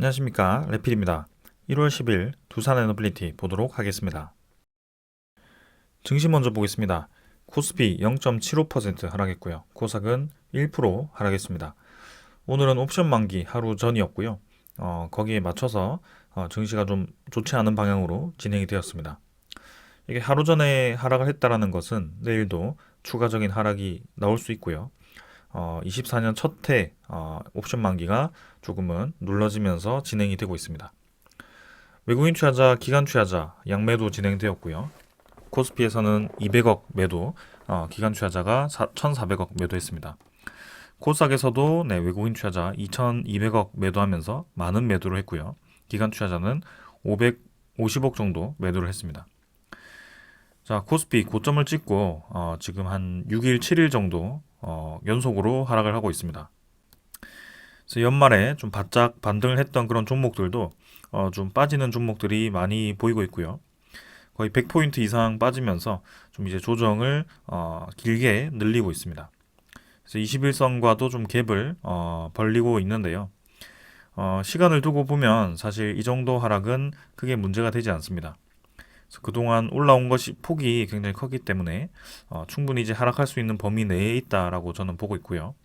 안녕하십니까, 레필입니다. 1월 10일 두산 에너빌리티 보도록 하겠습니다. 증시 먼저 보겠습니다. 코스피 0.75% 하락했고요. 코스닥은 1% 하락했습니다. 오늘은 옵션 만기 하루 전이었고요. 거기에 맞춰서 증시가 좀 좋지 않은 방향으로 진행이 되었습니다. 이게 하루 전에 하락을 했다라는 것은 내일도 추가적인 하락이 나올 수 있고요. 24년 첫 해 옵션 만기가 조금은 눌러지면서 진행이 되고 있습니다. 외국인 투자자, 기관 투자자 양매도 진행되었고요. 코스피에서는 200억 매도, 기관 투자자가 1,400억 매도했습니다. 코스닥에서도 외국인 투자자 2,200억 매도하면서 많은 매도를 했고요. 기관 투자자는 550억 정도 매도를 했습니다. 자, 코스피 고점을 찍고 지금 한 6일, 7일 정도 연속으로 하락을 하고 있습니다. 그래서 연말에 좀 바짝 반등을 했던 그런 종목들도 좀 빠지는 종목들이 많이 보이고 있고요. 거의 100포인트 이상 빠지면서 좀 이제 조정을 길게 늘리고 있습니다. 그래서 21선과도 좀 갭을 벌리고 있는데요. 시간을 두고 보면 사실 이 정도 하락은 크게 문제가 되지 않습니다. 그래서 그동안 올라온 것이 폭이 굉장히 컸기 때문에 충분히 이제 하락할 수 있는 범위 내에 있다라고 저는 보고 있고요.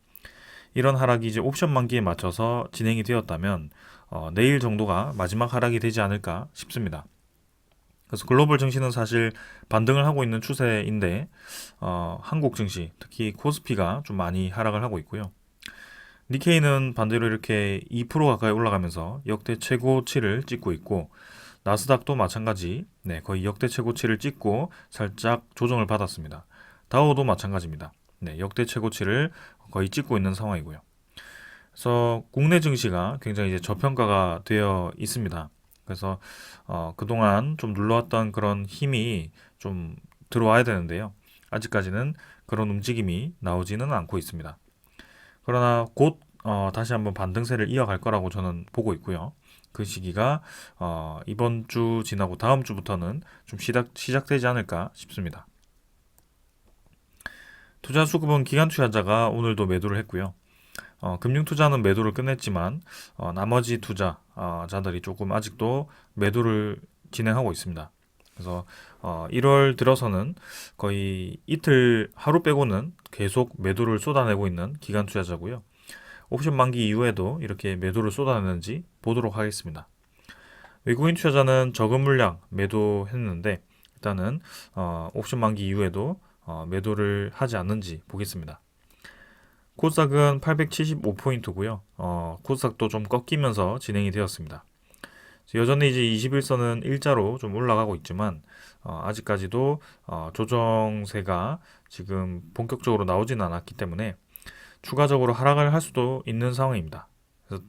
이런 하락이 이제 옵션 만기에 맞춰서 진행이 되었다면 내일 정도가 마지막 하락이 되지 않을까 싶습니다. 그래서 글로벌 증시는 사실 반등을 하고 있는 추세인데 한국 증시, 특히 코스피가 좀 많이 하락을 하고 있고요. 니케이는 반대로 이렇게 2% 가까이 올라가면서 역대 최고치를 찍고 있고 나스닥도 마찬가지 거의 역대 최고치를 찍고 살짝 조정을 받았습니다. 다우도 마찬가지입니다. 역대 최고치를 거의 찍고 있는 상황이고요. 그래서 국내 증시가 굉장히 이제 저평가가 되어 있습니다. 그래서 그동안 좀 눌러왔던 그런 힘이 좀 들어와야 되는데요. 아직까지는 그런 움직임이 나오지는 않고 있습니다. 그러나 곧 다시 한번 반등세를 이어갈 거라고 저는 보고 있고요. 그 시기가 이번 주 지나고 다음 주부터는 좀 시작되지 않을까 싶습니다. 투자 수급은 기관 투자자가 오늘도 매도를 했고요. 금융투자는 매도를 끝냈지만 나머지 투자자들이 조금 아직도 매도를 진행하고 있습니다. 그래서 1월 들어서는 거의 이틀 하루 빼고는 계속 매도를 쏟아내고 있는 기관 투자자고요. 옵션 만기 이후에도 이렇게 매도를 쏟아내는지 보도록 하겠습니다. 외국인 투자자는 적은 물량 매도했는데 일단은 옵션 만기 이후에도 매도를 하지 않는지 보겠습니다. 코스닥은 875포인트고요. 코스닥도 좀 꺾이면서 진행이 되었습니다. 여전히 이제 21선은 일자로 좀 올라가고 있지만 아직까지도 조정세가 지금 본격적으로 나오지는 않았기 때문에 추가적으로 하락을 할 수도 있는 상황입니다. 그래서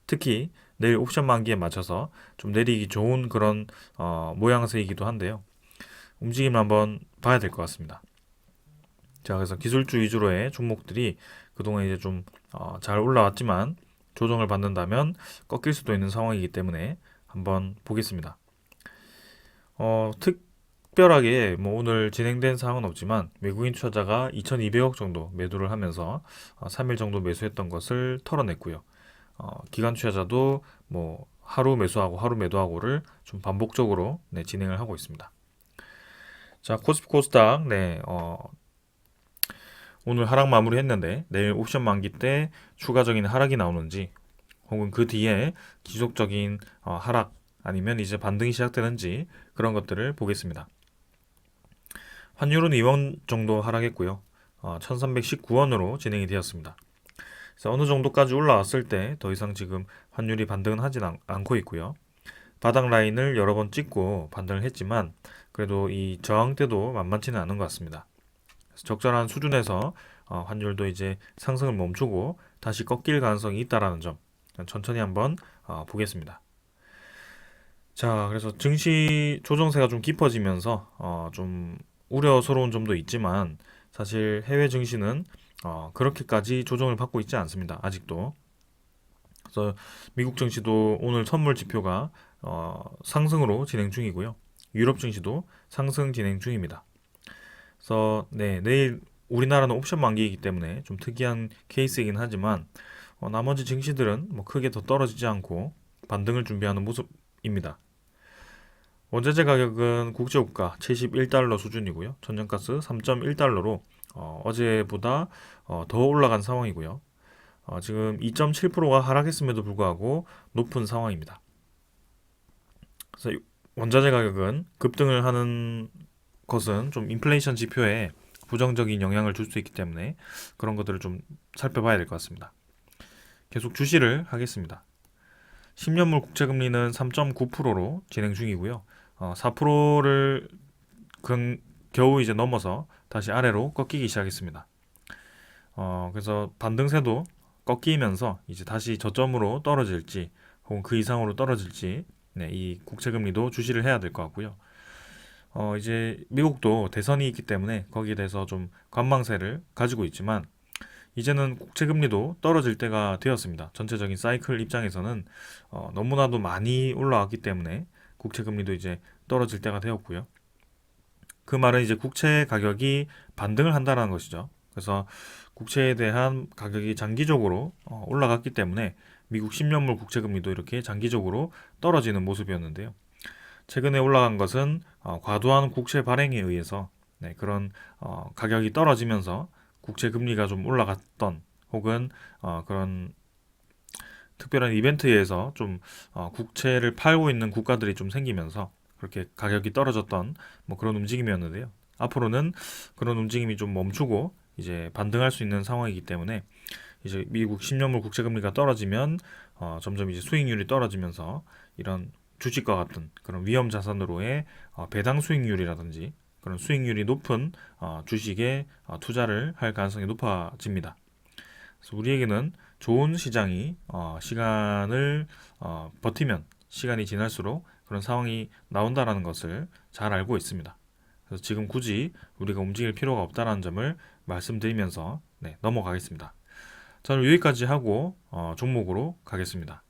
특히 내일 옵션 만기에 맞춰서 좀 내리기 좋은 그런 모양새이기도 한데요. 움직임을 한번 봐야 될 것 같습니다. 자, 그래서 기술주 위주로의 종목들이 그동안 이제 좀 잘 올라왔지만 조정을 받는다면 꺾일 수도 있는 상황이기 때문에 한번 보겠습니다. 특별하게 뭐 오늘 진행된 사항은 없지만 외국인 투자자가 2,200억 정도 매도를 하면서 3일 정도 매수했던 것을 털어냈고요. 기관 투자자도 뭐 하루 매수하고 하루 매도하고를 좀 반복적으로 진행을 하고 있습니다. 자, 코스피 코스닥 오늘 하락 마무리했는데 내일 옵션 만기 때 추가적인 하락이 나오는지 혹은 그 뒤에 지속적인 하락 아니면 이제 반등이 시작되는지 그런 것들을 보겠습니다. 환율은 2원 정도 하락했고요. 1319원으로 진행이 되었습니다. 그래서 어느 정도까지 올라왔을 때 더 이상 지금 환율이 반등은 하진 않고 있고요. 바닥 라인을 여러 번 찍고 반등을 했지만 그래도 이 저항대도 만만치는 않은 것 같습니다. 적절한 수준에서 환율도 이제 상승을 멈추고 다시 꺾일 가능성이 있다라는 점 천천히 한번 보겠습니다. 자, 그래서 증시 조정세가 좀 깊어지면서 좀 우려스러운 점도 있지만 사실 해외 증시는 그렇게까지 조정을 받고 있지 않습니다. 아직도. 그래서 미국 증시도 오늘 선물 지표가 상승으로 진행 중이고요. 유럽 증시도 상승 진행 중입니다. 그래서 내일 우리나라는 옵션 만기이기 때문에 좀 특이한 케이스이긴 하지만 나머지 증시들은 뭐 크게 더 떨어지지 않고 반등을 준비하는 모습입니다. 원자재 가격은 국제유가 71달러 수준이고요. 천연가스 3.1달러로 어제보다 더 올라간 상황이고요. 지금 2.7%가 하락했음에도 불구하고 높은 상황입니다. 그래서 원자재 가격은 급등을 하는 것은 좀 인플레이션 지표에 부정적인 영향을 줄 수 있기 때문에 그런 것들을 좀 살펴봐야 될 것 같습니다. 계속 주시를 하겠습니다. 10년물 국채금리는 3.9%로 진행 중이고요. 4%를 겨우 이제 넘어서 다시 아래로 꺾이기 시작했습니다. 그래서 반등세도 꺾이면서 이제 다시 저점으로 떨어질지 혹은 그 이상으로 떨어질지 네, 이 국채금리도 주시를 해야 될 것 같고요. 이제 미국도 대선이 있기 때문에 거기에 대해서 좀 관망세를 가지고 있지만 이제는 국채금리도 떨어질 때가 되었습니다. 전체적인 사이클 입장에서는 너무나도 많이 올라왔기 때문에 국채금리도 이제 떨어질 때가 되었고요. 그 말은 이제 국채 가격이 반등을 한다는 것이죠. 그래서 국채에 대한 가격이 장기적으로 올라갔기 때문에 미국 10년물 국채금리도 이렇게 장기적으로 떨어지는 모습이었는데요. 최근에 올라간 것은 과도한 국채 발행에 의해서 네, 그런 가격이 떨어지면서 국채 금리가 좀 올라갔던 혹은 그런 특별한 이벤트에 의해서 좀 국채를 팔고 있는 국가들이 좀 생기면서 그렇게 가격이 떨어졌던 뭐 그런 움직임이었는데요. 앞으로는 그런 움직임이 좀 멈추고 이제 반등할 수 있는 상황이기 때문에 이제 미국 10년물 국채 금리가 떨어지면 점점 이제 수익률이 떨어지면서 이런 주식과 같은 그런 위험 자산으로의 배당 수익률이라든지 그런 수익률이 높은 주식에 투자를 할 가능성이 높아집니다. 그래서 우리에게는 좋은 시장이 시간을 버티면 시간이 지날수록 그런 상황이 나온다라는 것을 잘 알고 있습니다. 그래서 지금 굳이 우리가 움직일 필요가 없다는 점을 말씀드리면서 네, 넘어가겠습니다. 저는 여기까지 하고 종목으로 가겠습니다.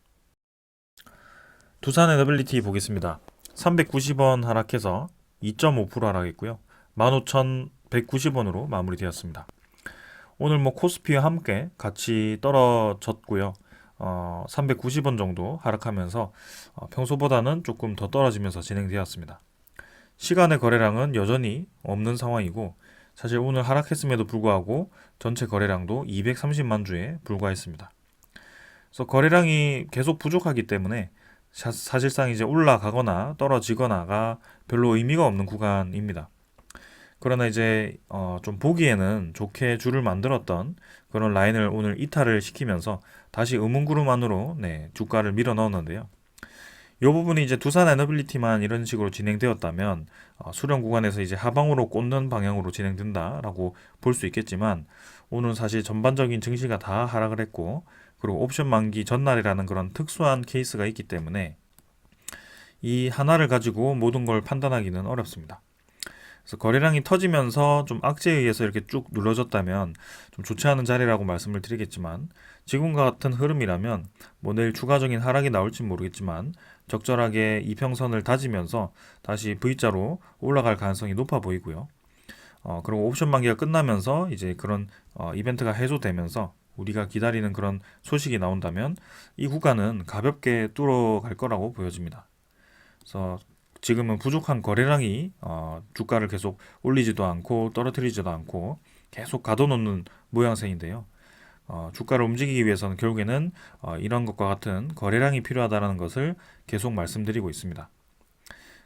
두산 에너빌리티 보겠습니다. 390원 하락해서 2.5% 하락했고요. 15,190원으로 마무리되었습니다. 오늘 뭐 코스피와 함께 같이 떨어졌고요. 390원 정도 하락하면서 평소보다는 조금 더 떨어지면서 진행되었습니다. 시간의 거래량은 여전히 없는 상황이고 사실 오늘 하락했음에도 불구하고 전체 거래량도 230만 주에 불과했습니다. 그래서 거래량이 계속 부족하기 때문에 사실상 이제 올라가거나 떨어지거나가 별로 의미가 없는 구간입니다. 그러나 이제 좀 보기에는 좋게 줄을 만들었던 그런 라인을 오늘 이탈을 시키면서 다시 의문구름 안으로 네, 주가를 밀어 넣었는데요. 이 부분이 이제 두산 에너빌리티만 이런 식으로 진행되었다면 수렴 구간에서 이제 하방으로 꽂는 방향으로 진행된다라고 볼 수 있겠지만 오늘 사실 전반적인 증시가 다 하락을 했고 그리고 옵션 만기 전날이라는 그런 특수한 케이스가 있기 때문에 이 하나를 가지고 모든 걸 판단하기는 어렵습니다. 그래서 거래량이 터지면서 좀 악재에 의해서 이렇게 쭉 눌러졌다면 좀 좋지 않은 자리라고 말씀을 드리겠지만 지금과 같은 흐름이라면 뭐 내일 추가적인 하락이 나올지 모르겠지만 적절하게 이평선을 다지면서 다시 V자로 올라갈 가능성이 높아 보이고요. 그리고 옵션 만기가 끝나면서 이제 그런 이벤트가 해소되면서 우리가 기다리는 그런 소식이 나온다면 이 구간은 가볍게 뚫어갈 거라고 보여집니다. 그래서 지금은 부족한 거래량이 주가를 계속 올리지도 않고 떨어뜨리지도 않고 계속 가둬놓는 모양새인데요. 주가를 움직이기 위해서는 결국에는 이런 것과 같은 거래량이 필요하다는 것을 계속 말씀드리고 있습니다.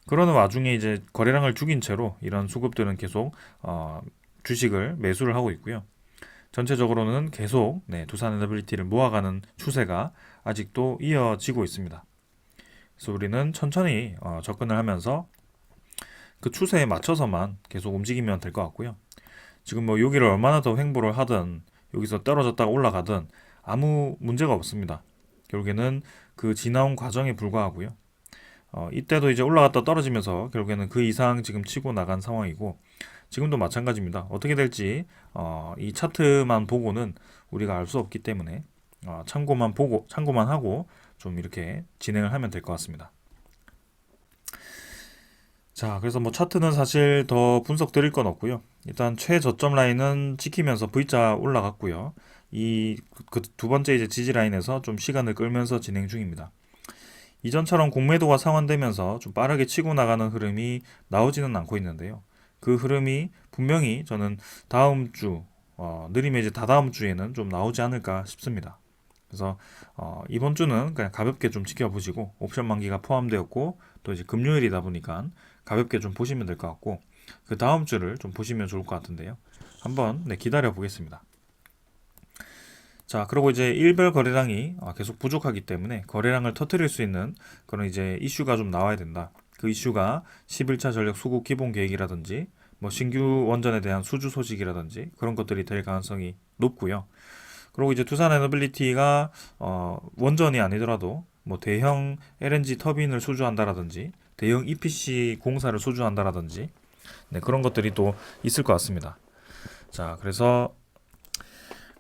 그러는 와중에 이제 거래량을 죽인 채로 이런 수급들은 계속 주식을 매수를 하고 있고요. 전체적으로는 계속 두산 에너빌리티를 모아가는 추세가 아직도 이어지고 있습니다. 그래서 우리는 천천히 접근을 하면서 그 추세에 맞춰서만 계속 움직이면 될 것 같고요. 지금 뭐 여기를 얼마나 더 횡보를 하든 여기서 떨어졌다가 올라가든 아무 문제가 없습니다. 결국에는 그 지나온 과정에 불과하고요. 이때도 이제 올라갔다 떨어지면서 결국에는 그 이상 지금 치고 나간 상황이고 지금도 마찬가지입니다. 어떻게 될지 이 차트만 보고는 우리가 알 수 없기 때문에 참고만 하고 좀 이렇게 진행을 하면 될 것 같습니다. 자, 그래서 뭐 차트는 사실 더 분석 드릴 건 없고요. 일단 최저점 라인은 지키면서 V자 올라갔고요. 이 그 두 번째 이제 지지 라인에서 좀 시간을 끌면서 진행 중입니다. 이전처럼 공매도가 상환되면서 좀 빠르게 치고 나가는 흐름이 나오지는 않고 있는데요. 그 흐름이 분명히 저는 다음 주, 느리면 이제 다다음 주에는 좀 나오지 않을까 싶습니다. 그래서 이번 주는 그냥 가볍게 좀 지켜보시고 옵션 만기가 포함되었고 또 이제 금요일이다 보니까 가볍게 좀 보시면 될 것 같고 그 다음 주를 좀 보시면 좋을 것 같은데요. 한번 기다려 보겠습니다. 자, 그리고 이제 일별 거래량이 계속 부족하기 때문에 거래량을 터뜨릴 수 있는 그런 이제 이슈가 좀 나와야 된다. 그 이슈가 11차 전력 수급 기본 계획이라든지 뭐 신규 원전에 대한 수주 소식이라든지 그런 것들이 될 가능성이 높고요. 그리고 이제 두산 에너빌리티가 원전이 아니더라도 뭐 대형 LNG 터빈을 수주한다라든지 대형 EPC 공사를 수주한다라든지 그런 것들이 또 있을 것 같습니다. 자, 그래서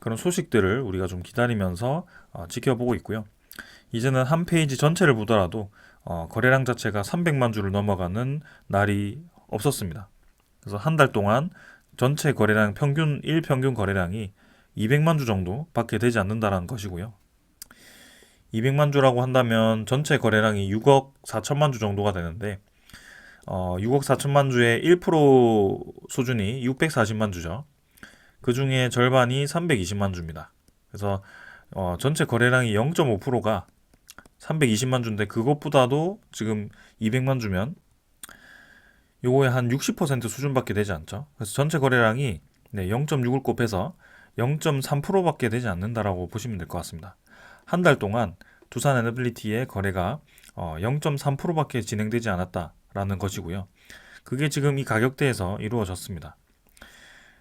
그런 소식들을 우리가 좀 기다리면서 지켜보고 있고요. 이제는 한 페이지 전체를 보더라도 거래량 자체가 300만 주를 넘어가는 날이 없었습니다. 그래서 한 달 동안 전체 거래량 평균 일평균 거래량이 200만 주 정도 밖에 되지 않는다는 것이고요. 200만 주라고 한다면 전체 거래량이 6억 4천만 주 정도가 되는데 6억 4천만 주의 1% 수준이 640만 주죠. 그 중에 절반이 320만 주입니다. 그래서 전체 거래량이 0.5%가 320만 주인데 그것보다도 지금 200만 주면 요거의 한 60% 수준밖에 되지 않죠. 그래서 전체 거래량이 0.6을 곱해서 0.3%밖에 되지 않는다라고 보시면 될 것 같습니다. 한 달 동안 두산 에너빌리티의 거래가 0.3%밖에 진행되지 않았다라는 것이고요. 그게 지금 이 가격대에서 이루어졌습니다.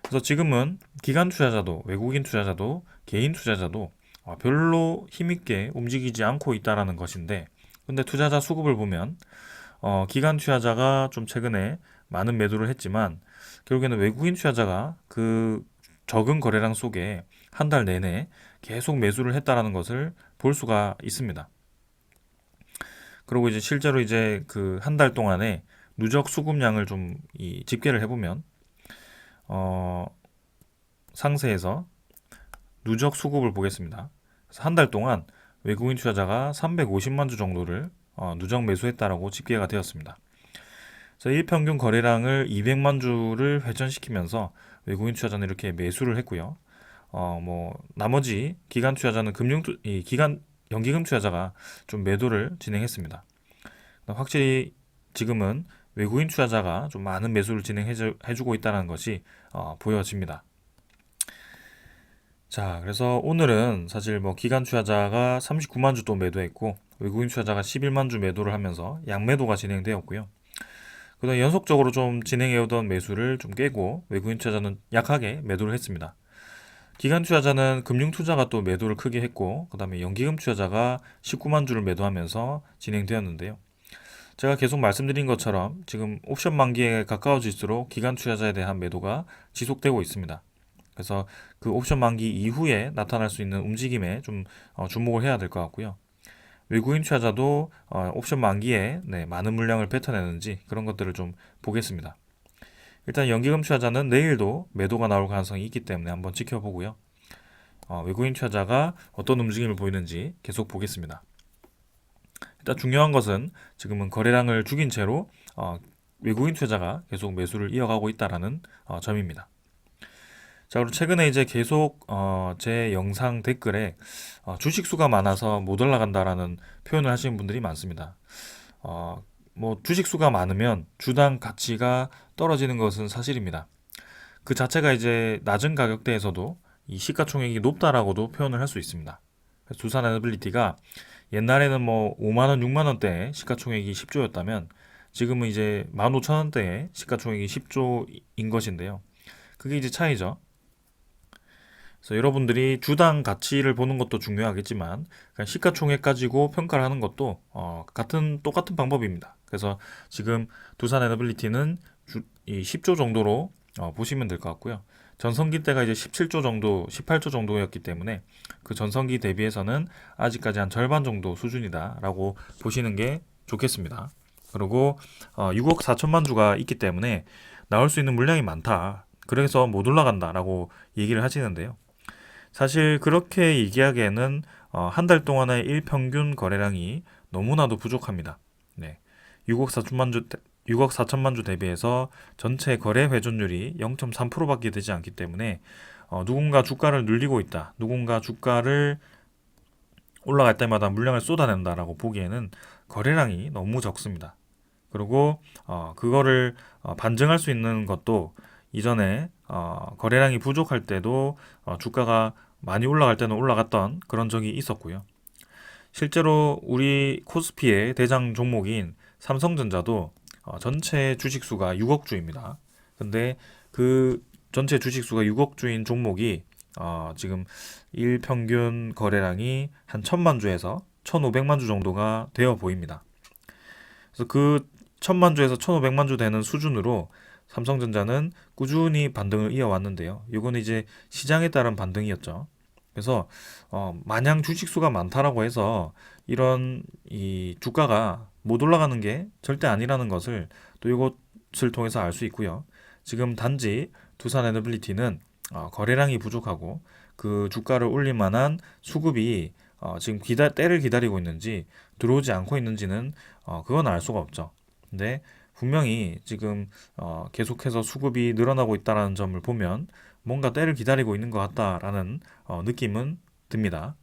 그래서 지금은 기관 투자자도 외국인 투자자도 개인 투자자도 별로 힘있게 움직이지 않고 있다라는 것인데 근데 투자자 수급을 보면 기관 투자자가 좀 최근에 많은 매도를 했지만 결국에는 외국인 투자자가 그 적은 거래량 속에 한 달 내내 계속 매수를 했다라는 것을 볼 수가 있습니다. 그리고 이제 실제로 이제 그 한 달 동안에 누적 수급량을 좀 집계를 해보면 상세에서 누적 수급을 보겠습니다. 한 달 동안 외국인 투자자가 350만 주 정도를 누적 매수했다라고 집계가 되었습니다. 그래서 일평균 거래량을 200만 주를 회전시키면서 외국인 투자자는 이렇게 매수를 했고요. 뭐 나머지 기관 투자자는 기관 연기금 투자자가 좀 매도를 진행했습니다. 확실히 지금은 외국인 투자자가 좀 많은 매수를 진행해주고 있다는 것이 보여집니다. 자, 그래서 오늘은 사실 뭐 기관 투자자가 39만 주 또 매도했고 외국인 투자자가 11만 주 매도를 하면서 양매도가 진행되었고요. 그다음 연속적으로 좀 진행해오던 매수를 좀 깨고 외국인 투자자는 약하게 매도를 했습니다. 기관 투자자는 금융 투자가 또 매도를 크게 했고 그다음에 연기금 투자자가 19만 주를 매도하면서 진행되었는데요. 제가 계속 말씀드린 것처럼 지금 옵션 만기에 가까워질수록 기관 투자자에 대한 매도가 지속되고 있습니다. 그래서 그 옵션 만기 이후에 나타날 수 있는 움직임에 좀 주목을 해야 될 것 같고요. 외국인 투자자도 옵션 만기에 많은 물량을 뱉어내는지 그런 것들을 좀 보겠습니다. 일단 연기금 투자자는 내일도 매도가 나올 가능성이 있기 때문에 한번 지켜보고요. 외국인 투자자가 어떤 움직임을 보이는지 계속 보겠습니다. 일단 중요한 것은 지금은 거래량을 죽인 채로 외국인 투자자가 계속 매수를 이어가고 있다는 점입니다. 자, 그리고 최근에 이제 계속 제 영상 댓글에 주식 수가 많아서 못 올라간다라는 표현을 하시는 분들이 많습니다. 뭐 주식 수가 많으면 주당 가치가 떨어지는 것은 사실입니다. 그 자체가 이제 낮은 가격대에서도 이 시가총액이 높다라고도 표현을 할 수 있습니다. 그래서 두산 에너빌리티가 옛날에는 뭐 5만 원, 6만 원대에 시가총액이 10조였다면 지금은 이제 15,000원대에 시가총액이 10조인 것인데요. 그게 이제 차이죠. 그래서 여러분들이 주당 가치를 보는 것도 중요하겠지만 시가총액 가지고 평가를 하는 것도 똑같은 방법입니다. 그래서 지금 두산 에너빌리티는 이 10조 정도로 보시면 될 것 같고요. 전성기 때가 이제 17조 정도, 18조 정도였기 때문에 그 전성기 대비해서는 아직까지 한 절반 정도 수준이다라고 보시는 게 좋겠습니다. 그리고 6억 4천만 주가 있기 때문에 나올 수 있는 물량이 많다. 그래서 못 올라간다라고 얘기를 하시는데요. 사실 그렇게 얘기하기에는 한 달 동안의 일평균 거래량이 너무나도 부족합니다. 네. 6억 4천만 주 대비해서 전체 거래 회전율이 0.3%밖에 되지 않기 때문에 누군가 주가를 늘리고 있다. 누군가 주가를 올라갈 때마다 물량을 쏟아낸다라고 보기에는 거래량이 너무 적습니다. 그리고 그거를 반증할 수 있는 것도 이전에 거래량이 부족할 때도 주가가 많이 올라갈 때는 올라갔던 그런 적이 있었고요. 실제로 우리 코스피의 대장 종목인 삼성전자도 전체 주식수가 6억 주입니다. 근데 그 전체 주식수가 6억 주인 종목이 지금 일평균 거래량이 한 1000만 주에서 1500만 주 정도가 되어 보입니다. 그래서 그 1000만 주에서 1500만 주 되는 수준으로 삼성전자는 꾸준히 반등을 이어왔는데요. 이건 이제 시장에 따른 반등이었죠. 그래서 마냥 주식수가 많다라고 해서 이런 이 주가가 못 올라가는 게 절대 아니라는 것을 또 이것을 통해서 알 수 있고요. 지금 단지 두산 에너빌리티는 거래량이 부족하고 그 주가를 올릴 만한 수급이 지금 때를 기다리고 있는지 들어오지 않고 있는지는 그건 알 수가 없죠. 근데 분명히 지금 계속해서 수급이 늘어나고 있다는 점을 보면 뭔가 때를 기다리고 있는 것 같다라는 느낌은 듭니다.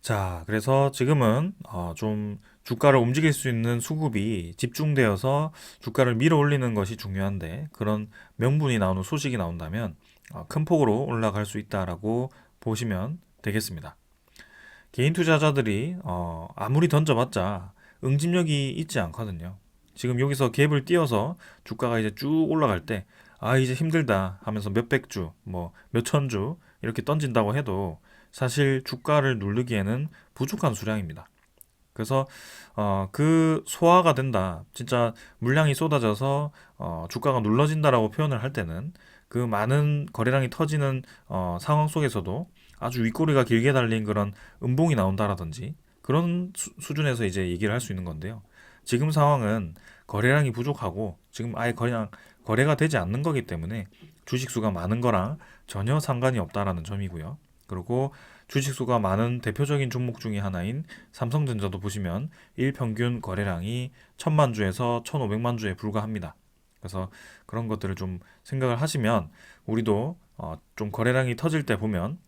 자, 그래서 지금은 좀 주가를 움직일 수 있는 수급이 집중되어서 주가를 밀어 올리는 것이 중요한데 그런 명분이 나오는 소식이 나온다면 큰 폭으로 올라갈 수 있다라고 보시면 되겠습니다. 개인 투자자들이 아무리 던져봤자 응집력이 있지 않거든요. 지금 여기서 갭을 띄워서 주가가 이제 쭉 올라갈 때 이제 힘들다 하면서 몇백 주, 뭐 몇천 주 이렇게 던진다고 해도 사실 주가를 누르기에는 부족한 수량입니다. 그래서 그 소화가 된다. 진짜 물량이 쏟아져서 주가가 눌러진다라고 표현을 할 때는 그 많은 거래량이 터지는 상황 속에서도 아주 윗꼬리가 길게 달린 그런 음봉이 나온다라든지 그런 수준에서 이제 얘기를 할 수 있는 건데요. 지금 상황은 거래량이 부족하고 지금 아예 거래가 되지 않는 거기 때문에 주식수가 많은 거랑 전혀 상관이 없다라는 점이고요. 그리고 주식수가 많은 대표적인 종목 중에 하나인 삼성전자도 보시면 일평균 거래량이 1000만 주에서 1500만 주에 불과합니다. 그래서 그런 것들을 좀 생각을 하시면 우리도 좀 거래량이 터질 때 보면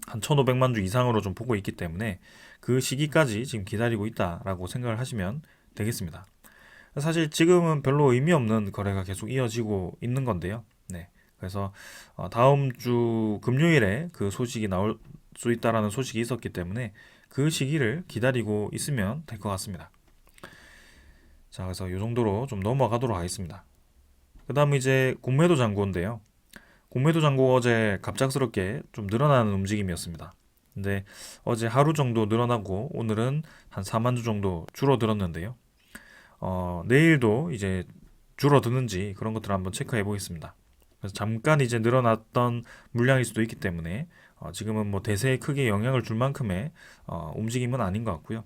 한 1500만 주 이상으로 좀 보고 있기 때문에 그 시기까지 지금 기다리고 있다라고 생각을 하시면 되겠습니다. 사실 지금은 별로 의미 없는 거래가 계속 이어지고 있는 건데요. 네. 그래서 다음 주 금요일에 그 소식이 나올 수 있다라는 소식이 있었기 때문에 그 시기를 기다리고 있으면 될 것 같습니다. 자, 그래서 이 정도로 좀 넘어가도록 하겠습니다. 그 다음 이제 공매도 잔고인데요. 공매도 잔고가 어제 갑작스럽게 좀 늘어나는 움직임이었습니다. 근데 어제 하루 정도 늘어나고 오늘은 한 4만 주 정도 줄어들었는데요. 내일도 이제 줄어드는지 그런 것들을 한번 체크해 보겠습니다. 그래서 잠깐 이제 늘어났던 물량일 수도 있기 때문에 지금은 뭐 대세에 크게 영향을 줄 만큼의 움직임은 아닌 것 같고요.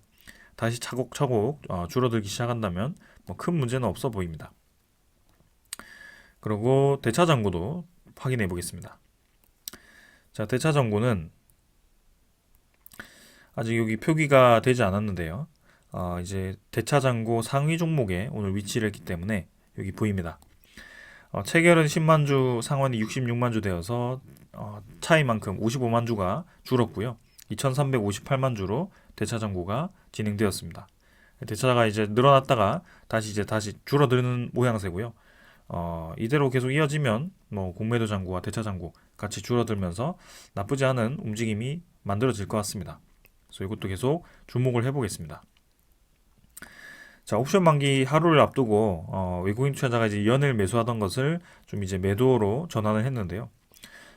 다시 차곡차곡 줄어들기 시작한다면 뭐 큰 문제는 없어 보입니다. 그리고 대차장고도 확인해 보겠습니다. 자, 대차장고는 아직 여기 표기가 되지 않았는데요. 이제 대차장고 상위 종목에 오늘 위치를 했기 때문에 여기 보입니다. 체결은 10만 주, 상환이 66만 주 되어서 차이만큼 55만 주가 줄었고요. 2358만 주로 대차장고가 진행되었습니다. 대차가 이제 늘어났다가 다시 줄어드는 모양새고요. 이대로 계속 이어지면 뭐 공매도 잔고와 대차 잔고 같이 줄어들면서 나쁘지 않은 움직임이 만들어질 것 같습니다. 그래서 이것도 계속 주목을 해보겠습니다. 자, 옵션 만기 하루를 앞두고 외국인 투자자가 이제 연일 매수하던 것을 좀 이제 매도로 전환을 했는데요.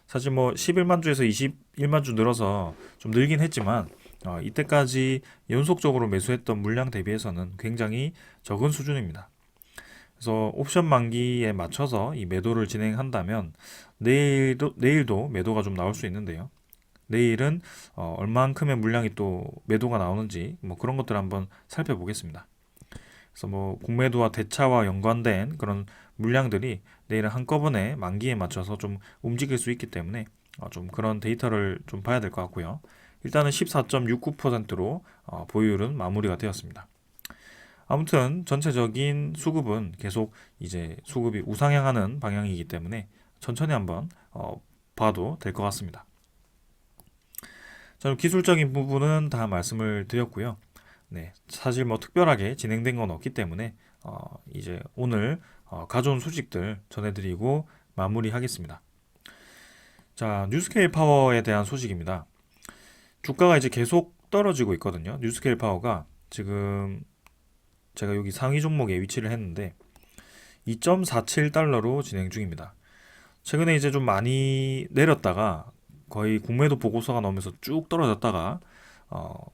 사실 뭐 11만 주에서 21만 주 늘어서 좀 늘긴 했지만 이때까지 연속적으로 매수했던 물량 대비해서는 굉장히 적은 수준입니다. 그래서 옵션 만기에 맞춰서 이 매도를 진행한다면 내일도 매도가 좀 나올 수 있는데요. 내일은 얼만큼의 물량이 또 매도가 나오는지 뭐 그런 것들 한번 살펴보겠습니다. 그래서 뭐 공매도와 대차와 연관된 그런 물량들이 내일은 한꺼번에 만기에 맞춰서 좀 움직일 수 있기 때문에 좀 그런 데이터를 좀 봐야 될 것 같고요. 일단은 14.69%로 보유율은 마무리가 되었습니다. 아무튼 전체적인 수급은 계속 이제 수급이 우상향하는 방향이기 때문에 천천히 한번 봐도 될 것 같습니다. 저는 기술적인 부분은 다 말씀을 드렸고요. 네, 사실 뭐 특별하게 진행된 건 없기 때문에 이제 오늘 가져온 소식들 전해드리고 마무리하겠습니다. 자, 뉴스케일 파워에 대한 소식입니다. 주가가 이제 계속 떨어지고 있거든요. 뉴스케일 파워가 지금 제가 여기 상위 종목에 위치를 했는데 2.47달러로 진행 중입니다. 최근에 이제 좀 많이 내렸다가 거의 공매도 보고서가 나오면서 쭉 떨어졌다가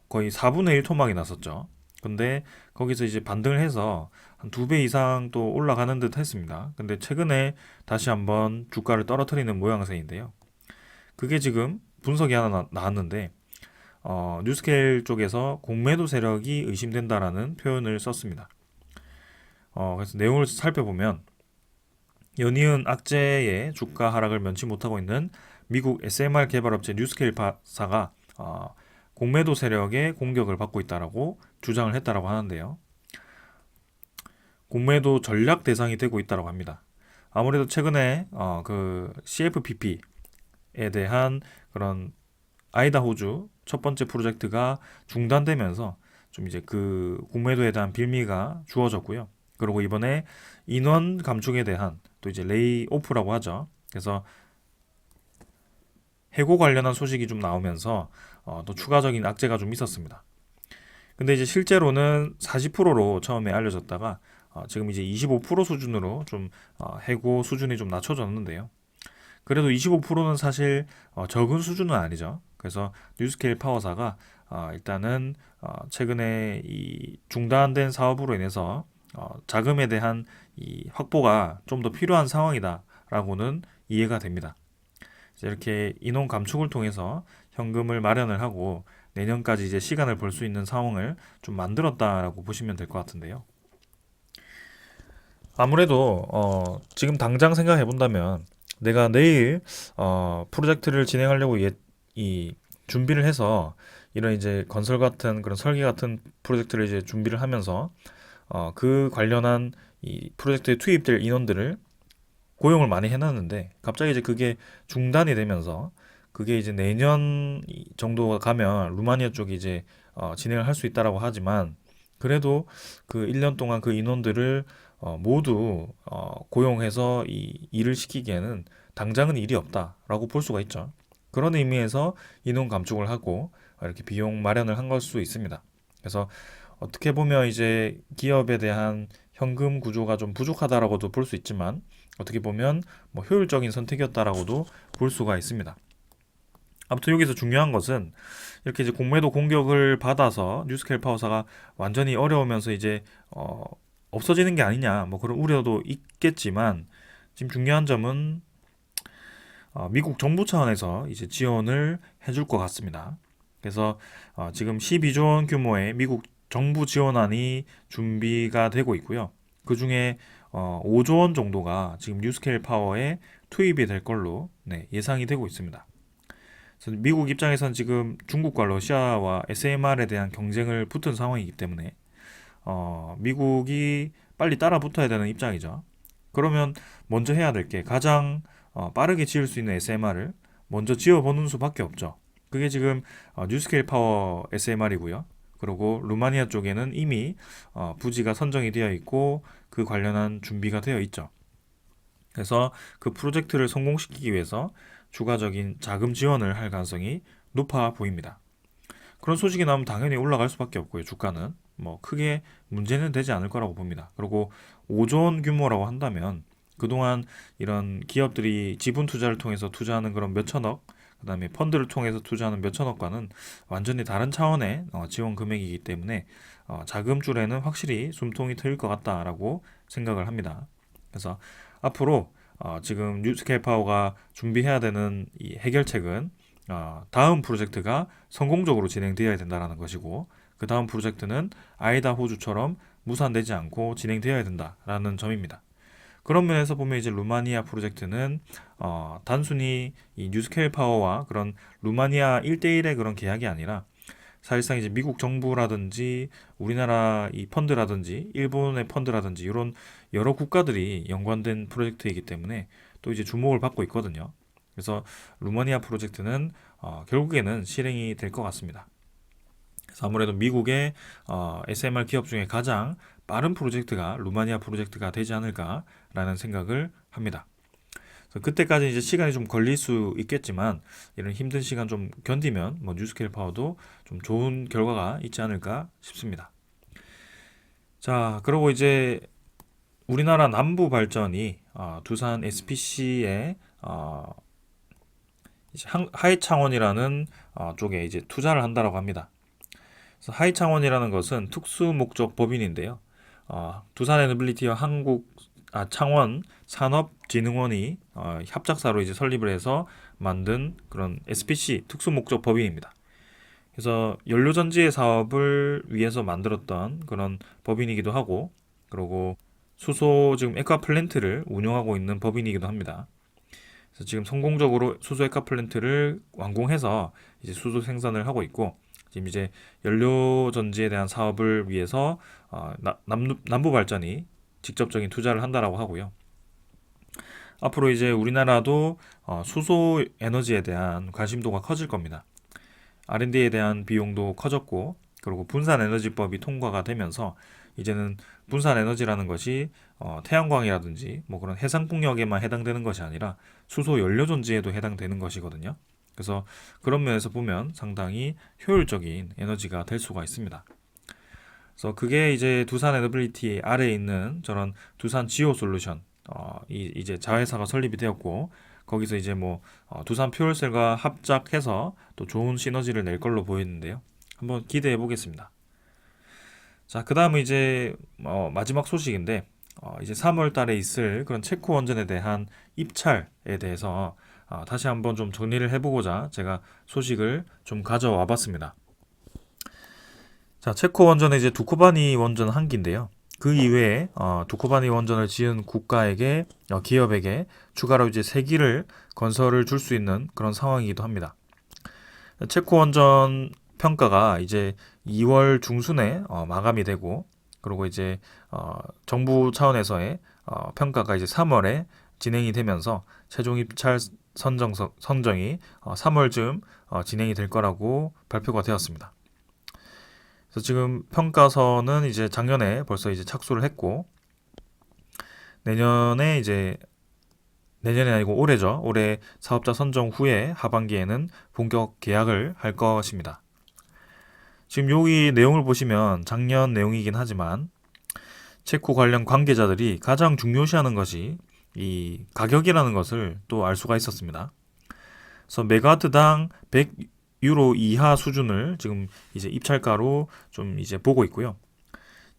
거의 4분의 1 토막이 났었죠. 근데 거기서 이제 반등을 해서 한 2배 이상 또 올라가는 듯 했습니다. 근데 최근에 다시 한번 주가를 떨어뜨리는 모양새인데요. 그게 지금 분석이 하나 나왔는데 뉴스케일 쪽에서 공매도 세력이 의심된다라는 표현을 썼습니다. 그래서 내용을 살펴보면 연이은 악재의 주가 하락을 면치 못하고 있는 미국 SMR 개발업체 뉴스케일사가 공매도 세력의 공격을 받고 있다라고 주장을 했다라고 하는데요. 공매도 전략 대상이 되고 있다라고 합니다. 아무래도 최근에 그 CFPP에 대한 그런 아이다호주 첫 번째 프로젝트가 중단되면서 좀 이제 그 공매도에 대한 빌미가 주어졌고요. 그리고 이번에 인원 감축에 대한 또 이제 레이오프라고 하죠. 그래서 해고 관련한 소식이 좀 나오면서 또 추가적인 악재가 좀 있었습니다. 근데 이제 실제로는 40%로 처음에 알려졌다가 지금 이제 25% 수준으로 좀 해고 수준이 좀 낮춰졌는데요. 그래도 25%는 사실 적은 수준은 아니죠. 그래서 뉴스케일 파워사가 일단은 최근에 이 중단된 사업으로 인해서 자금에 대한 이 확보가 좀 더 필요한 상황이다라고는 이해가 됩니다. 이렇게 인원 감축을 통해서 현금을 마련을 하고 내년까지 이제 시간을 벌 수 있는 상황을 좀 만들었다라고 보시면 될 것 같은데요. 아무래도 지금 당장 생각해 본다면 내가 내일 프로젝트를 진행하려고 이 준비를 해서 이런 이제 건설 같은 그런 설계 같은 프로젝트를 이제 준비를 하면서 그 관련한 이 프로젝트에 투입될 인원들을 고용을 많이 해놨는데 갑자기 이제 그게 중단이 되면서 그게 이제 내년 정도 가면 루마니아 쪽이 이제 진행을 할 수 있다라고 하지만 그래도 그 1년 동안 그 인원들을 모두 고용해서 이 일을 시키기에는 당장은 일이 없다라고 볼 수가 있죠. 그런 의미에서 인원 감축을 하고 이렇게 비용 마련을 한 걸 수 있습니다. 그래서 어떻게 보면 이제 기업에 대한 현금 구조가 좀 부족하다라고도 볼 수 있지만 어떻게 보면 뭐 효율적인 선택이었다라고도 볼 수가 있습니다. 아무튼 여기서 중요한 것은 이렇게 이제 공매도 공격을 받아서 뉴스케일 파워사가 완전히 어려우면서 이제 없어지는 게 아니냐 뭐 그런 우려도 있겠지만 지금 중요한 점은 미국 정부 차원에서 이제 지원을 해줄 것 같습니다. 그래서 지금 12조 원 규모의 미국 정부 지원안이 준비가 되고 있고요. 그 중에 5조 원 정도가 지금 뉴스케일 파워에 투입이 될 걸로 예상이 되고 있습니다. 그래서 미국 입장에선 지금 중국과 러시아와 SMR에 대한 경쟁을 붙은 상황이기 때문에 미국이 빨리 따라 붙어야 되는 입장이죠. 그러면 먼저 해야 될 게 가장 빠르게 지을 수 있는 SMR을 먼저 지어보는 수밖에 없죠. 그게 지금 뉴스케일 파워 SMR이고요. 그리고 루마니아 쪽에는 이미 부지가 선정이 되어 있고 그 관련한 준비가 되어 있죠. 그래서 그 프로젝트를 성공시키기 위해서 추가적인 자금 지원을 할 가능성이 높아 보입니다. 그런 소식이 나오면 당연히 올라갈 수밖에 없고요. 주가는 뭐 크게 문제는 되지 않을 거라고 봅니다. 그리고 5조 원 규모라고 한다면 그동안 이런 기업들이 지분 투자를 통해서 투자하는 그런 몇천억, 그다음에 펀드를 통해서 투자하는 몇천억과는 완전히 다른 차원의 지원 금액이기 때문에 자금줄에는 확실히 숨통이 트일 것 같다라고 생각을 합니다. 그래서 앞으로 지금 뉴스케일 파워가 준비해야 되는 이 해결책은 다음 프로젝트가 성공적으로 진행되어야 된다는 것이고 그 다음 프로젝트는 아이다 호주처럼 무산되지 않고 진행되어야 된다라는 점입니다. 그런 면에서 보면 이제 루마니아 프로젝트는 단순히 이 뉴스케일 파워와 그런 루마니아 1대1의 그런 계약이 아니라 사실상 이제 미국 정부라든지 우리나라 이 펀드라든지 일본의 펀드라든지 이런 여러 국가들이 연관된 프로젝트이기 때문에 또 이제 주목을 받고 있거든요. 그래서 루마니아 프로젝트는 결국에는 실행이 될 것 같습니다. 그래서 아무래도 미국의 SMR 기업 중에 가장 빠른 프로젝트가 루마니아 프로젝트가 되지 않을까라는 생각을 합니다. 그래서 그때까지 이제 시간이 좀 걸릴 수 있겠지만 이런 힘든 시간 좀 견디면 뭐 뉴스케일 파워도 좀 좋은 결과가 있지 않을까 싶습니다. 자, 그리고 이제 우리나라 남부 발전이 두산 SPC에 하이창원이라는 쪽에 이제 투자를 한다라고 합니다. 그래서 하이창원이라는 것은 특수 목적 법인인데요. 두산 에너빌리티와 창원 산업진흥원이 합작사로 이제 설립을 해서 만든 그런 SPC 특수 목적 법인입니다. 그래서 연료전지의 사업을 위해서 만들었던 그런 법인이기도 하고, 그리고 수소 지금 액화 플랜트를 운영하고 있는 법인이기도 합니다. 그래서 지금 성공적으로 수소 액화 플랜트를 완공해서 이제 수소 생산을 하고 있고, 지금 이제 연료 전지에 대한 사업을 위해서 남부 발전이 직접적인 투자를 한다라고 하고요. 앞으로 이제 우리나라도 수소 에너지에 대한 관심도가 커질 겁니다. R&D에 대한 비용도 커졌고, 그리고 분산에너지법이 통과가 되면서 이제는 분산에너지라는 것이 태양광이라든지 뭐 그런 해상풍력에만 해당되는 것이 아니라 수소 연료전지에도 해당되는 것이거든요. 그래서 그런 면에서 보면 상당히 효율적인 에너지가 될 수가 있습니다. 그래서 그게 이제 두산 에너빌리티 아래에 있는 저런 두산 지오 솔루션 이제 자회사가 설립이 되었고, 거기서 이제 뭐 두산 퓨얼셀과 합작해서 또 좋은 시너지를 낼 걸로 보이는데요. 한번 기대해 보겠습니다. 자, 그 다음은 이제 마지막 소식인데 이제 3월 달에 있을 그런 체코 원전에 대한 입찰에 대해서 다시 한번 좀 정리를 해보고자 제가 소식을 좀 가져와 봤습니다. 자, 체코 원전은 이제 두코바니 원전 한 기인데요. 그 이외에 두코바니 원전을 지은 국가에게 기업에게 추가로 이제 3기를 건설을 줄 수 있는 그런 상황이기도 합니다. 체코 원전 평가가 이제 2월 중순에 마감이 되고, 그리고 이제 정부 차원에서의 평가가 이제 3월에 진행이 되면서 최종 입찰 선정이 3월쯤 진행이 될 거라고 발표가 되었습니다. 그래서 지금 평가서는 이제 작년에 벌써 이제 착수를 했고, 내년이 아니고 올해죠. 올해 사업자 선정 후에 하반기에는 본격 계약을 할 것입니다. 지금 여기 내용을 보시면 작년 내용이긴 하지만 체코 관련 관계자들이 가장 중요시하는 것이 이 가격이라는 것을 또 알 수가 있었습니다. 그래서 메가와트당 100유로 이하 수준을 지금 이제 입찰가로 좀 이제 보고 있고요.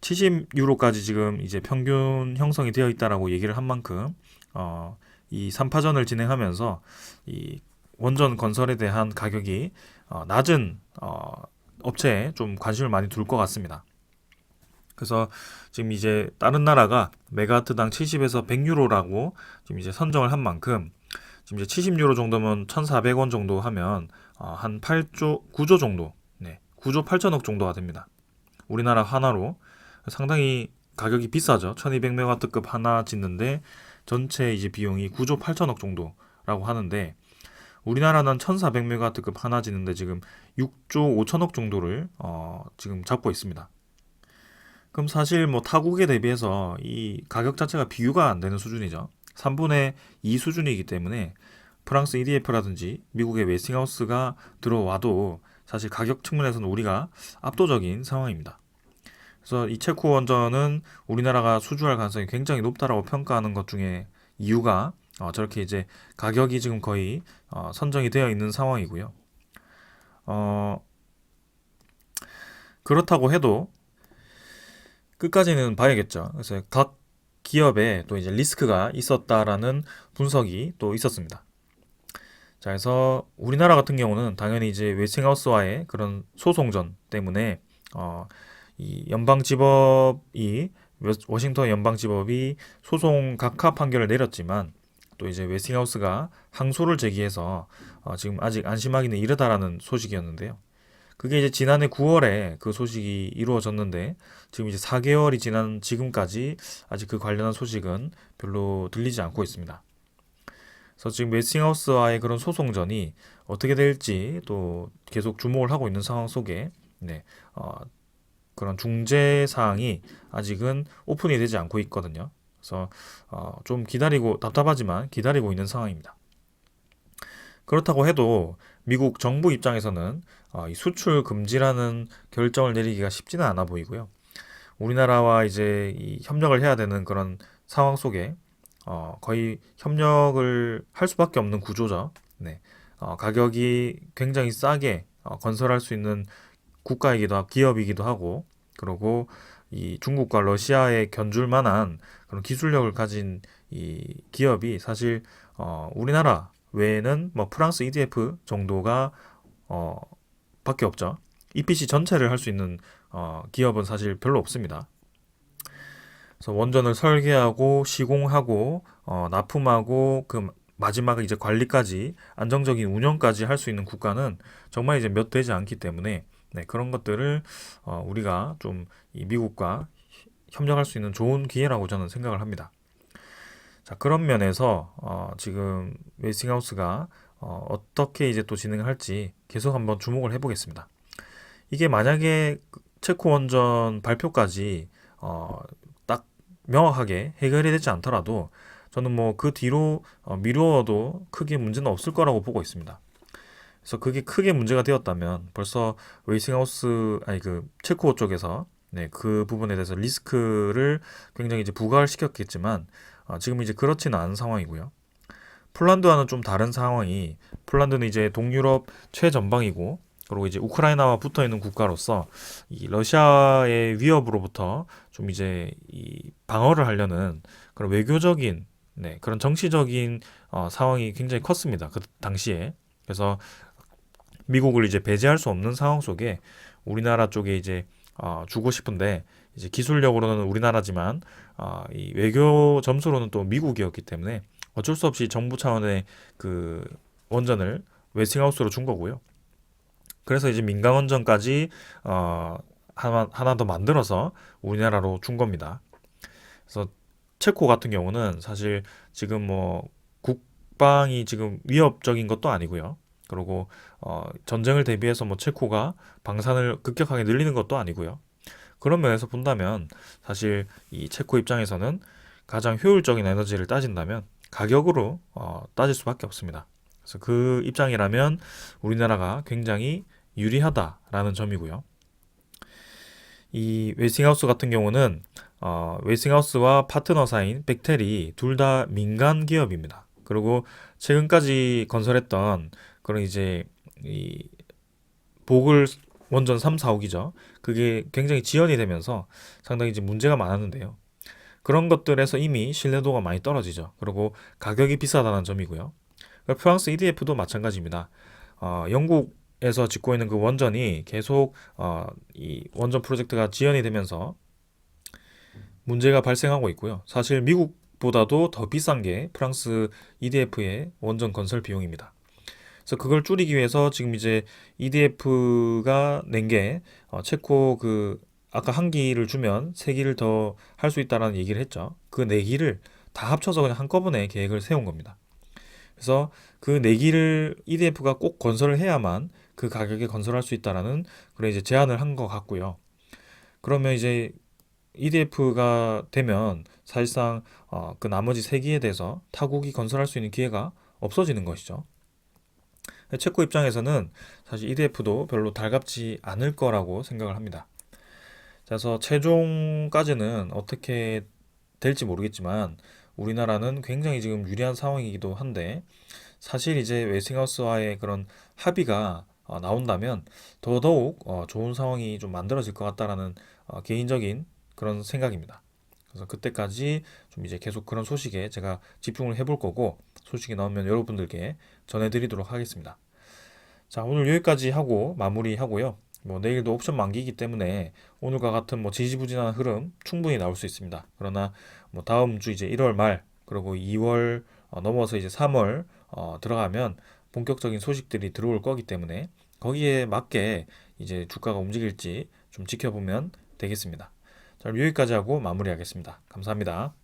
70유로까지 지금 이제 평균 형성이 되어 있다라고 얘기를 한 만큼 이 3파전을 진행하면서 이 원전 건설에 대한 가격이 낮은 업체에 좀 관심을 많이 둘 것 같습니다. 그래서 지금 이제 다른 나라가 메가와트당 70에서 100유로라고 지금 이제 선정을 한 만큼 지금 이제 70유로 정도면 1,400원 정도 하면 한 9조 정도, 9조 8천억 정도가 됩니다. 우리나라 하나로 상당히 가격이 비싸죠. 1200메가와트급 하나 짓는데 전체 이제 비용이 9조 8천억 정도라고 하는데, 우리나라는 1400메가와트급 하나 짓는데 지금 6조 5천억 정도를 지금 잡고 있습니다. 그럼 사실 뭐 타국에 대비해서 이 가격 자체가 비교가 안 되는 수준이죠. 3분의 2 수준이기 때문에 프랑스 EDF라든지 미국의 웨스팅하우스가 들어와도 사실 가격 측면에서는 우리가 압도적인 상황입니다. 그래서 이 체코 원전은 우리나라가 수주할 가능성이 굉장히 높다라고 평가하는 것 중에 이유가 저렇게 이제 가격이 지금 거의 선정이 되어 있는 상황이고요. 그렇다고 해도 끝까지는 봐야겠죠. 그래서 각 기업에 또 이제 리스크가 있었다라는 분석이 또 있었습니다. 자, 그래서 우리나라 같은 경우는 당연히 이제 웨스팅하우스와의 그런 소송전 때문에 이 연방지법이 워싱턴 연방지법이 소송 각하 판결을 내렸지만 또 이제 웨스팅하우스가 항소를 제기해서 지금 아직 안심하기는 이르다라는 소식이었는데요. 그게 이제 지난해 9월에 그 소식이 이루어졌는데 지금 이제 4개월이 지난 지금까지 아직 그 관련한 소식은 별로 들리지 않고 있습니다. 그래서 지금 웨스팅하우스와의 그런 소송전이 어떻게 될지 또 계속 주목을 하고 있는 상황 속에 네, 그런 중재 사항이 아직은 오픈이 되지 않고 있거든요. 그래서 좀 기다리고 답답하지만 기다리고 있는 상황입니다. 그렇다고 해도 미국 정부 입장에서는 이 수출 금지라는 결정을 내리기가 쉽지는 않아 보이고요. 우리나라와 이제 이 협력을 해야 되는 그런 상황 속에 거의 협력을 할 수밖에 없는 구조죠. 네. 가격이 굉장히 싸게 건설할 수 있는 국가이기도 하고 기업이기도 하고 그리고 이 중국과 러시아에 견줄 만한 그런 기술력을 가진 이 기업이 사실 우리나라 외에는 뭐 프랑스 EDF 정도가 어, 밖에 없죠. EPC 전체를 할 수 있는 기업은 사실 별로 없습니다. 그래서 원전을 설계하고 시공하고 납품하고 그 마지막에 이제 관리까지 안정적인 운영까지 할 수 있는 국가는 정말 이제 몇 되지 않기 때문에 네, 그런 것들을 우리가 좀 이 미국과 협력할 수 있는 좋은 기회라고 저는 생각을 합니다. 자, 그런 면에서 지금 웨스팅하우스가 어떻게 이제 또 진행을 할지 계속 한번 주목을 해보겠습니다. 이게 만약에 체코 원전 발표까지 딱 명확하게 해결이 되지 않더라도 저는 뭐 그 뒤로 미루어도 크게 문제는 없을 거라고 보고 있습니다. 그래서 그게 크게 문제가 되었다면 벌써 웨이싱하우스 아니 그 체코 쪽에서 네, 그 부분에 대해서 리스크를 굉장히 이제 부과를 시켰겠지만 지금 이제 그렇지는 않은 상황이고요. 폴란드와는 좀 다른 상황이 폴란드는 이제 동유럽 최전방이고 그리고 이제 우크라이나와 붙어 있는 국가로서 이 러시아의 위협으로부터 좀 이제 이 방어를 하려는 그런 외교적인 네, 그런 정치적인 상황이 굉장히 컸습니다. 그 당시에. 그래서 미국을 이제 배제할 수 없는 상황 속에 우리나라 쪽에 이제 주고 싶은데 이제 기술력으로는 우리나라지만 이 외교 점수로는 또 미국이었기 때문에 어쩔 수 없이 정부 차원의 그 원전을 웨스팅하우스로 준 거고요. 그래서 이제 민간 원전까지 하나 더 만들어서 우리나라로 준 겁니다. 그래서 체코 같은 경우는 사실 지금 뭐 국방이 지금 위협적인 것도 아니고요. 그리고 전쟁을 대비해서 뭐 체코가 방산을 급격하게 늘리는 것도 아니고요. 그런 면에서 본다면 사실 이 체코 입장에서는 가장 효율적인 에너지를 따진다면 가격으로 따질 수밖에 없습니다. 그래서 그 입장이라면 우리나라가 굉장히 유리하다라는 점이고요. 이 웨스팅하우스 같은 경우는 웨스팅하우스와 파트너사인 벡텔이 둘 다 민간 기업입니다. 그리고 최근까지 건설했던 그런 이제 이 보글 원전 3, 4호기죠. 그게 굉장히 지연이 되면서 상당히 이제 문제가 많았는데요. 그런 것들에서 이미 신뢰도가 많이 떨어지죠. 그리고 가격이 비싸다는 점이고요. 프랑스 EDF도 마찬가지입니다. 영국에서 짓고 있는 그 원전이 계속 이 원전 프로젝트가 지연이 되면서 문제가 발생하고 있고요. 사실 미국보다도 더 비싼 게 프랑스 EDF의 원전 건설 비용입니다. 그래서 그걸 줄이기 위해서 지금 이제 EDF가 낸 게 체코 그 아까 한 기를 주면 세 기를 더 할 수 있다라는 얘기를 했죠. 그 네 기를 다 합쳐서 그냥 한꺼번에 계획을 세운 겁니다. 그래서 그 네 기를 EDF가 꼭 건설을 해야만 그 가격에 건설할 수 있다라는 그런 이제 제안을 한 것 같고요. 그러면 이제 EDF가 되면 사실상 그 나머지 세 기에 대해서 타국이 건설할 수 있는 기회가 없어지는 것이죠. 체코 입장에서는 사실 EDF도 별로 달갑지 않을 거라고 생각을 합니다. 그래서 최종까지는 어떻게 될지 모르겠지만 우리나라는 굉장히 지금 유리한 상황이기도 한데 사실 이제 웨스팅하우스와의 그런 합의가 나온다면 더더욱 좋은 상황이 좀 만들어질 것 같다라는 개인적인 그런 생각입니다. 그래서 그때까지 좀 이제 계속 그런 소식에 제가 집중을 해볼 거고 소식이 나오면 여러분들께 전해드리도록 하겠습니다. 자, 오늘 여기까지 하고 마무리하고요. 뭐 내일도 옵션 만기이기 때문에 오늘과 같은 뭐 지지부진한 흐름 충분히 나올 수 있습니다. 그러나 뭐 다음 주 이제 1월 말 그리고 2월 넘어서 이제 3월 들어가면 본격적인 소식들이 들어올 거기 때문에 거기에 맞게 이제 주가가 움직일지 좀 지켜보면 되겠습니다. 자, 그럼 여기까지 하고 마무리하겠습니다. 감사합니다.